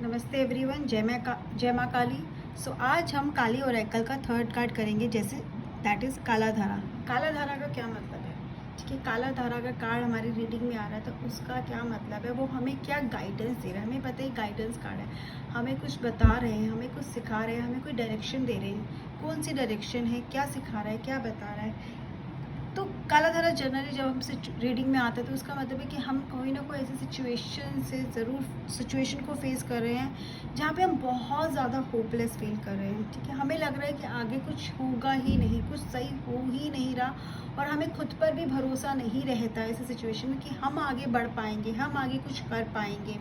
नमस्ते एवरीवन, जय माँ काली। सो आज हम काली ओरेकल का थर्ड कार्ड करेंगे, जैसे दैट इज़ काला धारा। काला धारा का क्या मतलब है? ठीक है, काला धारा का कार्ड हमारी रीडिंग में आ रहा है तो उसका क्या मतलब है, वो हमें क्या गाइडेंस दे रहा है। हमें पता है गाइडेंस कार्ड है, हमें कुछ बता रहे हैं, हमें कुछ सिखा रहे हैं, हमें कोई डायरेक्शन दे रहे हैं। कौन सी डायरेक्शन है, क्या सिखा रहा है, क्या बता रहा है। तो काला धारा जनरली जब हमसे रीडिंग में आता है तो उसका मतलब है कि हम कोई ना कोई ऐसी सिचुएशन को फेस कर रहे हैं जहाँ पे हम बहुत ज़्यादा होपलेस फील कर रहे हैं। ठीक है, हमें लग रहा है कि आगे कुछ होगा ही नहीं, कुछ सही हो ही नहीं रहा, और हमें खुद पर भी भरोसा नहीं रहता है ऐसी सिचुएशन में कि हम आगे बढ़ पाएंगे, हम आगे कुछ कर पाएंगे।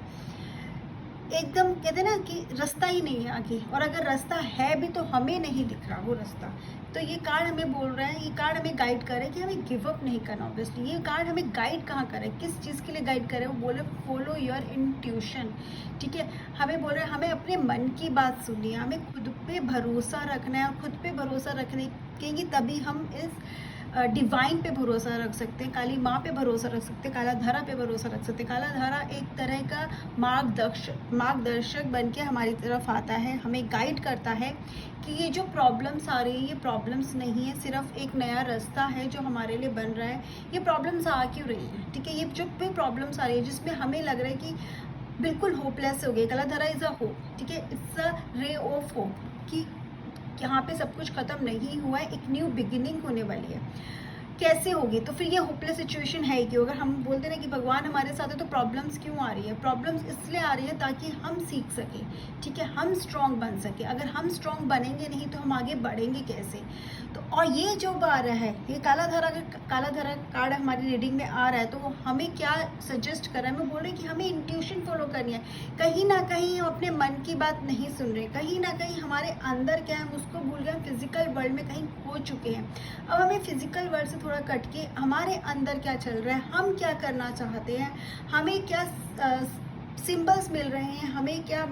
एकदम कहते ना कि रास्ता ही नहीं है आगे, और अगर रास्ता है भी तो हमें नहीं दिख रहा वो रास्ता। तो ये कार्ड हमें बोल रहा है, ये कार्ड हमें गाइड कर रहा है कि हमें गिव अप नहीं करना। ऑब्वियसली ये कार्ड हमें गाइड कहाँ कर रहा है, किस चीज़ के लिए गाइड कर रहा है, वो बोले फॉलो योर इंट्यूशन। ठीक है, हमें बोल रहे हैं हमें अपने मन की बात सुननी है, हमें खुद पे भरोसा रखना है, और खुद पे भरोसा रखने के तभी हम इस डिवाइन पे भरोसा रख सकते हैं, काली माँ पे भरोसा रख सकते हैं, काला धारा पे भरोसा रख सकते हैं। काला धारा एक तरह का मार्गदर्शक बन के हमारी तरफ आता है, हमें गाइड करता है कि ये जो प्रॉब्लम्स आ रही है ये प्रॉब्लम्स नहीं है, सिर्फ एक नया रास्ता है जो हमारे लिए बन रहा है। ये प्रॉब्लम्स आ क्यों रही है? ठीक है, ये जो भी प्रॉब्लम्स आ रही है जिसमें हमें लग रहा है कि बिल्कुल होपलेस हो गए, काला धारा इज़ अ होप। ठीक है, it's a ray of hope कि यहाँ पे सब कुछ खत्म नहीं हुआ है, एक न्यू बिगिनिंग होने वाली है। कैसे होगी? तो फिर ये होपलेस सिचुएशन है क्यों? अगर हम बोलते ना कि भगवान हमारे साथ है तो प्रॉब्लम्स क्यों आ रही है? प्रॉब्लम्स इसलिए आ रही है ताकि हम सीख सकें। ठीक है, हम स्ट्रांग बन सके। अगर हम स्ट्रांग बनेंगे नहीं तो हम आगे बढ़ेंगे कैसे? तो और ये जो आ रहा है, ये काला धारा कार्ड हमारी रीडिंग में आ रहा है, तो वो हमें क्या सजेस्ट कर रहा है? मैं बोल रही कि हमें इंट्यूशन फॉलो करनी है। कहीं ना कहीं हम अपने मन की बात नहीं सुन रहे, कहीं ना कहीं हमारे अंदर क्या है हम उसको भूल गए, हम फिजिकल वर्ल्ड में कहीं खो चुके हैं। अब हमें फिजिकल वर्ल्ड से थोड़ा कट के हमारे अंदर क्या चल रहा है, हम क्या करना चाहते हैं, हमें क्या सिंबल्स मिल रहे हैं, हमें क्या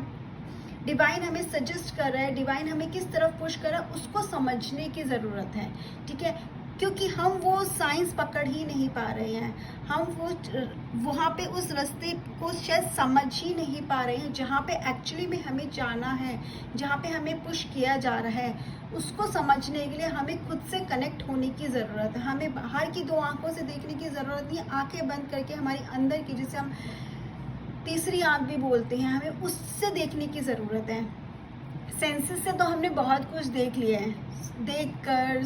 डिवाइन हमें सजेस्ट कर रहा है, डिवाइन हमें किस तरफ पुश कर रहा है, उसको समझने की ज़रूरत है। ठीक है, क्योंकि हम वो साइंस पकड़ ही नहीं पा रहे हैं, हम वो वहाँ पे उस रास्ते को शायद समझ ही नहीं पा रहे हैं जहाँ पे एक्चुअली में हमें जाना है, जहाँ पे हमें पुश किया जा रहा है। उसको समझने के लिए हमें खुद से कनेक्ट होने की ज़रूरत है, हमें बाहर की दो आंखों से देखने की ज़रूरत नहीं है। आंखें बंद करके हमारी अंदर की, जिसे हम तीसरी आंख भी बोलते हैं, हमें उससे देखने की ज़रूरत है। सेंसेस से तो हमने बहुत कुछ देख लिया है, देख कर,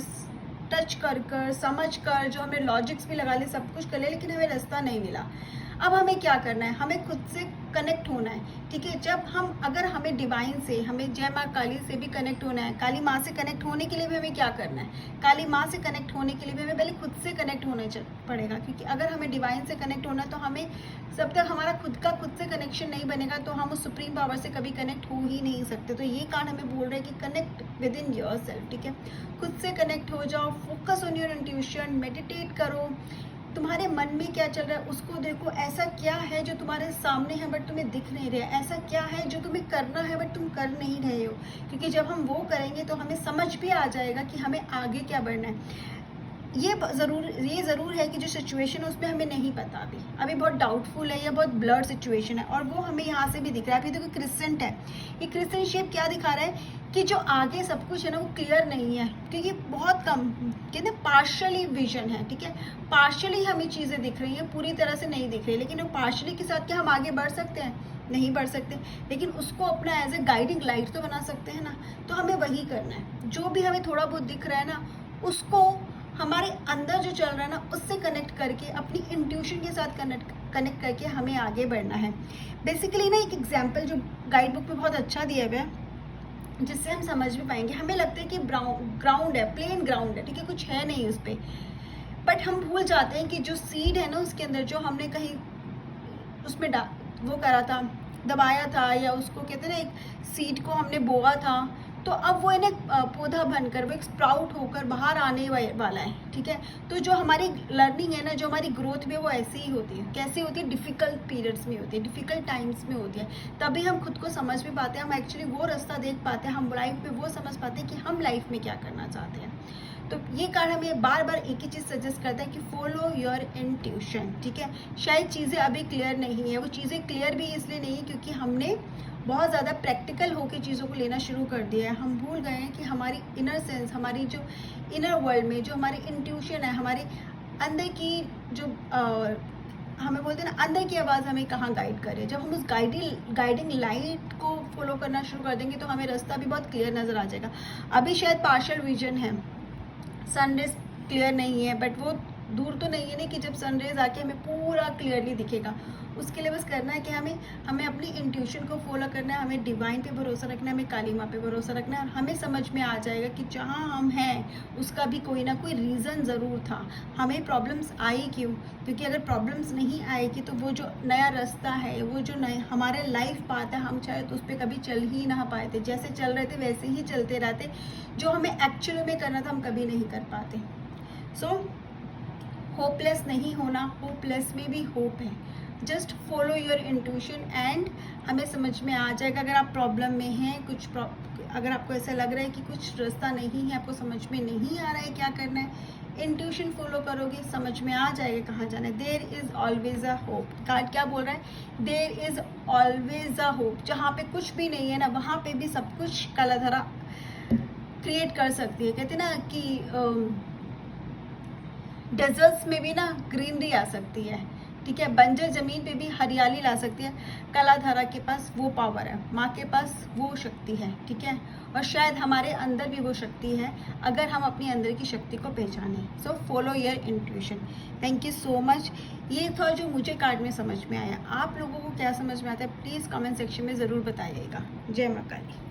टच कर कर, समझ कर, जो हमने लॉजिक्स भी लगा लिए, सब कुछ कर लिया, लेकिन हमें रास्ता नहीं मिला। अब हमें क्या करना है? हमें खुद से कनेक्ट होना है। ठीक है, जब हम अगर हमें डिवाइन से, हमें जय माँ काली से भी कनेक्ट होना है, काली माँ से कनेक्ट होने के लिए भी हमें क्या करना है? काली माँ से कनेक्ट होने के लिए भी हमें पहले खुद से कनेक्ट होना पड़ेगा, क्योंकि अगर हमें डिवाइन से कनेक्ट होना है तो हमें जब तक हमारा खुद से कनेक्शन नहीं बनेगा तो हम उस सुप्रीम पावर से कभी कनेक्ट हो ही नहीं सकते। तो ये कार्ड हमें बोल रहा है कि connect with in your self. ठीक है, खुद से कनेक्ट हो जाओ, focus on your intuition, meditate करो, तुम्हारे मन में क्या चल रहा है उसको देखो। ऐसा क्या है जो तुम्हारे सामने है बट तुम्हें दिख नहीं रहा है? ऐसा क्या है जो तुम्हें करना है बट तुम कर नहीं रहे हो? क्योंकि जब हम वो करेंगे तो हमें समझ भी आ जाएगा कि हमें आगे क्या बढ़ना है। ये ज़रूर है कि जो सिचुएशन है उसमें हमें नहीं पता, अभी बहुत डाउटफुल है, या बहुत ब्लर सिचुएशन है, और वो हमें यहाँ से भी दिख रहा है। अभी देखो क्रिसेंट है, ये क्रिसेंट शेप क्या दिखा रहा है कि जो आगे सब कुछ है ना वो क्लियर नहीं है, क्योंकि बहुत कम कहते हैं पार्शली विजन है। ठीक है, पार्शली हमें चीज़ें दिख रही हैं, पूरी तरह से नहीं दिख रही, लेकिन वो पार्शली के साथ क्या हम आगे बढ़ सकते हैं? नहीं बढ़ सकते, लेकिन उसको अपना एज ए गाइडिंग लाइट तो बना सकते हैं ना। तो हमें वही करना है, जो भी हमें थोड़ा बहुत दिख रहा है ना उसको हमारे अंदर जो चल रहा है ना उससे कनेक्ट करके, अपनी इंट्यूशन के साथ कनेक्ट करके हमें आगे बढ़ना है। बेसिकली ना एक एग्जांपल जो गाइड बुक में बहुत अच्छा दिया हुआ है जिससे हम समझ भी पाएंगे। हमें लगता है कि ग्राउंड है, प्लेन ग्राउंड है, ठीक है, कुछ है नहीं उस पर, बट हम भूल जाते हैं कि जो सीड है ना उसके अंदर जो हमने कहीं उसमें वो करा था, दबाया था, या उसको कहते हैं ना एक सीड को हमने बोआ था, तो अब वो एक पौधा बनकर, वो एक स्प्राउट होकर बाहर आने वाला है। ठीक है, तो जो हमारी लर्निंग है ना, जो हमारी ग्रोथ भी है वो ऐसे ही होती है। कैसे होती है? डिफ़िकल्ट पीरियड्स में होती है, डिफ़िकल्ट टाइम्स में होती है, तभी हम खुद को समझ भी पाते हैं, हम एक्चुअली वो रास्ता देख पाते हैं, हम लाइफ में वो समझ पाते हैं कि हम लाइफ में क्या करना चाहते हैं। तो ये कार्ड हमें बार बार एक ही चीज़ सजेस्ट करता है कि फॉलो योर इंट्यूशन, ठीक है। शायद चीज़ें अभी क्लियर नहीं है, वो चीज़ें क्लियर भी इसलिए नहीं है क्योंकि हमने बहुत ज़्यादा प्रैक्टिकल होकर चीज़ों को लेना शुरू कर दिया है। हम भूल गए हैं कि हमारी इनर सेंस, हमारी जो इनर वर्ल्ड में जो हमारी इंट्यूशन है, हमारे अंदर की जो हमें बोलते हैं ना, अंदर की आवाज़ हमें कहाँ गाइड करे। जब हम उस गाइडिंग लाइट को फॉलो करना शुरू कर देंगे तो हमें रास्ता भी बहुत क्लियर नज़र आ जाएगा। अभी शायद पार्शियल विजन है, सनरेज क्लियर नहीं है, बट वो दूर तो नहीं है ना कि जब सनरेज आके हमें पूरा क्लियरली दिखेगा। उसके लिए बस करना है कि हमें अपनी इंट्यूशन को फॉलो करना है, हमें डिवाइन पे भरोसा रखना है, हमें काली माँ पे भरोसा रखना है। और हमें समझ में आ जाएगा कि जहाँ हम हैं उसका भी कोई ना कोई रीज़न ज़रूर था। हमें प्रॉब्लम्स आई क्यों? क्योंकि अगर प्रॉब्लम्स नहीं आएगी तो वो जो नया रास्ता है, वो जो नए हमारे लाइफ पाथ है, हम चाहे तो उस पर कभी चल ही ना पाए थे। जैसे चल रहे थे वैसे ही चलते रहते, जो हमें एक्चुअली में करना था हम कभी नहीं कर पाते। सो होपलेस नहीं होना, होपलेस में भी होप है। Just follow your intuition and हमें समझ में आ जाएगा। अगर आप प्रॉब्लम में हैं, अगर आपको ऐसा लग रहा है कि कुछ रास्ता नहीं है, आपको समझ में नहीं आ रहा है क्या करना है, इंट्यूशन फॉलो करोगे, समझ में आ जाएगा कहाँ जाना है। There is always a hope. Card क्या बोल रहा है? There is always a hope. जहाँ पे कुछ भी नहीं है ना, वहाँ पे भी सब कुछ कलाधारा क्रिएट कर सकती है। कहते ना कि डेजर्ट्स में भी ना ग्रीनरी आ सकती है, ठीक है। बंजर ज़मीन पे भी हरियाली ला सकती है। कलाधारा के पास वो पावर है, माँ के पास वो शक्ति है, ठीक है। और शायद हमारे अंदर भी वो शक्ति है अगर हम अपनी अंदर की शक्ति को पहचानें। So follow your intuition. Thank you so much. ये था जो मुझे कार्ड में समझ में आया। आप लोगों को क्या समझ में आता है प्लीज़ कमेंट सेक्शन में ज़रूर बताइएगा। जय माँ काली।